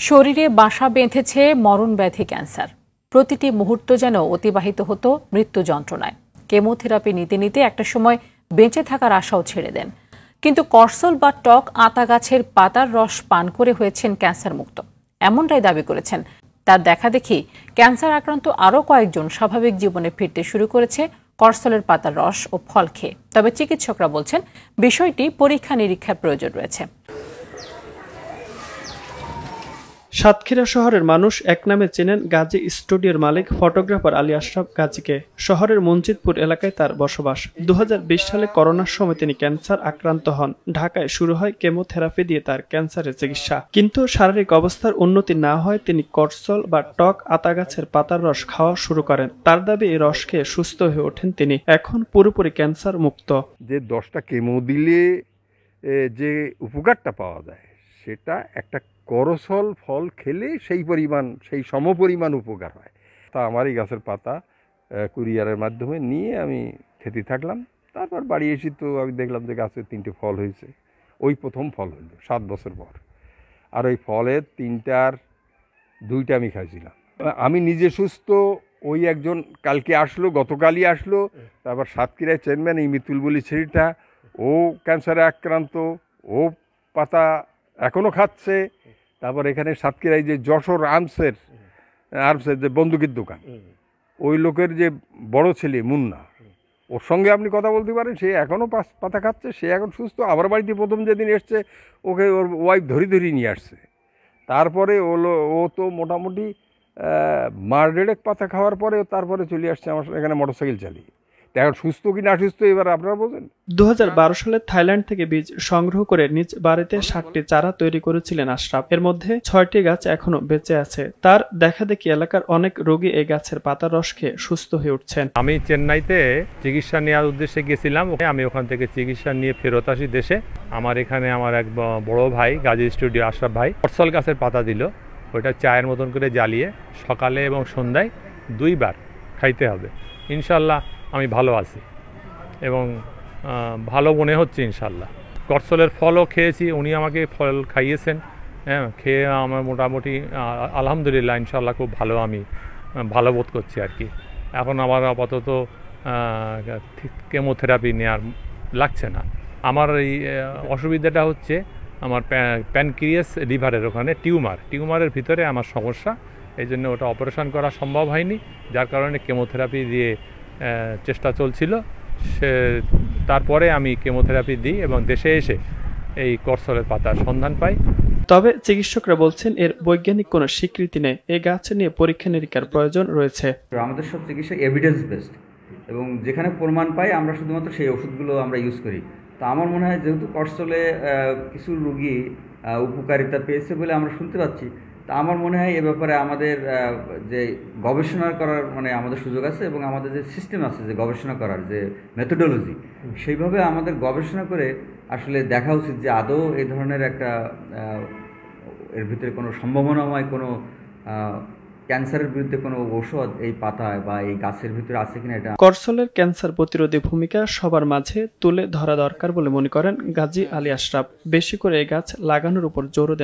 শরীরে বাসা বেঁধেছে মরণ ব্যাধি ক্যান্সার। প্রতিটি মুহূর্ত যেন অতিবাহিত হতো মৃত্যু যন্ত্রণায়। কেমোথেরাপি নিতে নিতে একটা সময় বেঁচে থাকার আশাও ছেড়ে দেন, কিন্তু করসল বা টক আতা গাছের পাতার রস পান করে হয়েছেন ক্যান্সার মুক্ত, এমনটাই দাবি করেছেন। তার দেখা দেখি ক্যান্সার আক্রান্ত আরও কয়েকজন স্বাভাবিক জীবনে ফিরতে শুরু করেছে করসলের পাতার রস ও ফল খেয়ে। তবে চিকিৎসকরা বলছেন বিষয়টি পরীক্ষা নিরীক্ষার প্রয়োজন রয়েছে। সাতক্ষীরা শহরের মানুষ এক নামে চেনেন গাজী স্টুডিওর মালিক ফটোগ্রাফার আলী আশরাফ গাজীকে। শহরের মঞ্জিতপুর এলাকায় তার বসবাস। 2020 সালে করোনার সময় তিনি ক্যান্সার আক্রান্ত হন। ঢাকায় শুরু হয় কেমোথেরাপি দিয়ে তার ক্যান্সারের চিকিৎসা, কিন্তু শারীরিক অবস্থার উন্নতি না হয় তিনি করসল বা টক আতা গাছের পাতার রস খাওয়া শুরু করেন। তার দাবি এই রস খেয়ে সুস্থ হয়ে ওঠেন তিনি, এখন পুরোপুরি ক্যান্সার মুক্ত। যে 10টা কেমো দিলে যে উপকারটা পাওয়া যায় সেটা একটা করসল ফল খেলে সেই সমপরিমাণ উপকার হয়। তা আমার এই গাছের পাতা কুরিয়ারের মাধ্যমে নিয়ে আমি খেতে থাকলাম। তারপর বাড়ি এসে তো আমি দেখলাম যে গাছে 3টে ফল হয়েছে। ওই প্রথম ফল হইল 7 বছর পর। আর ওই ফলের 3টার 2টা আমি খাইছিলাম। আমি নিজে সুস্থ। ওই একজন কালকে আসলো, গতকালই আসলো। তারপর সাতক্ষীরায় চেয়ারম্যান এই মিতুল বলি ছেলেটা, ও ক্যান্সারে আক্রান্ত, ও পাতা এখনও খাচ্ছে। তারপর এখানে সাতক্ষীরায় যে যশোর আর্মসের যে বন্দুকের দোকান, ওই লোকের যে বড় ছেলে মুন্না, ওর সঙ্গে আপনি কথা বলতে পারেন, সে এখনও পাতা খাচ্ছে, সে এখন সুস্থ। আমার বাড়িতে প্রথম যেদিন এসছে ওকে ওর ওয়াইফ ধরি নিয়ে আসছে। তারপরে ও তো মোটামুটি মার 1.5 পাতা খাওয়ার পরে তারপরে চলে আসছে আমার এখানে মোটরসাইকেল চালিয়ে। এখন সুস্থ কি না সুস্থ এবার আপনারা বোঝেন। 2012 সালে থাইল্যান্ড থেকে বীজ সংগ্রহ করে নিজ বাড়িতে 60টি চারা তৈরি করেছিলেন আশরাফ। এর মধ্যে 6টি গাছ এখনো বেঁচে আছে। তার দেখা দেখি এলাকার অনেক রোগী এই গাছের পাতার রস খেয়ে সুস্থ হয়ে উঠছেন। আমি চেন্নাইতে চিকিৎসা নেওয়ার উদ্দেশ্যে গেছিলাম। আমি ওখান থেকে চিকিৎসা নিয়ে ফেরত আসি দেশে। আমার এখানে আমার এক বড় ভাই গাজী স্টুডিও আশরাফ ভাই করসল গাছের পাতা দিল। ওইটা চায়ের মতন করে জ্বালিয়ে সকালে এবং সন্ধ্যায় 2 বার খাইতে হবে। ইনশাল্লাহ আমি ভালো আছি এবং ভালো মনে হচ্ছে ইনশাল্লাহ। করসলের ফলও খেয়েছি, উনি আমাকে ফল খাইয়েছেন। হ্যাঁ, খেয়ে আমার মোটামুটি আলহামদুলিল্লাহ ইনশাল্লাহ খুব ভালো, আমি ভালো বোধ করছি আর কি। এখন আমার আপাতত কেমোথেরাপি নেওয়ার লাগছে না। আমার এই অসুবিধাটা হচ্ছে আমার প্যানক্রিয়াস লিভারের ওখানে টিউমারের ভিতরে আমার সমস্যা। এই জন্য ওটা অপারেশন করা সম্ভব হয়নি, যার কারণে কেমোথেরাপি দিয়ে চেষ্টা চলছিল। তারপরে আমি কেমোথেরাপি দিই এবং দেশে এসে এই করসলের পাতার সন্ধান পাই। তবে চিকিৎসকরা বলছেন এর বৈজ্ঞানিক কোনো স্বীকৃতি নেই। এই গাছ নিয়ে পরীক্ষা নিরীক্ষার প্রয়োজন রয়েছে। আমাদের সব চিকিৎসা এভিডেন্স বেসড, এবং যেখানে প্রমাণ পাই আমরা শুধুমাত্র সেই ওষুধগুলো আমরা ইউজ করি। তো আমার মনে হয় যেহেতু করসলে কিছু রোগী উপকারিতা পেয়েছে বলে আমরা শুনতে পাচ্ছি, তা আমার মনে হয় এ ব্যাপারে আমাদের যে গবেষণা করার আমাদের সুযোগ আছে, এবং আমাদের যে সিস্টেম আছে যে গবেষণা করার যে মেথোডোলজি, সেইভাবে আমাদের গবেষণা করে আসলে দেখা উচিত যে আদৌ এই ধরনের একটা এর ভিতরে কোনো সম্ভাবনাময় কোনো ক্যান্সারের বিরুদ্ধে কোনো ঔষধ এই পাতায় বা এই গাছের ভিতরে আছে কিনা। এটা করসলের ক্যান্সার প্রতিরোধী ভূমিকা সবার মাঝে তুলে ধরা দরকার বলে মনে করেন গাজী আলী আশরাফ। বেশি করে এই গাছ লাগানোর উপর জোর দেন।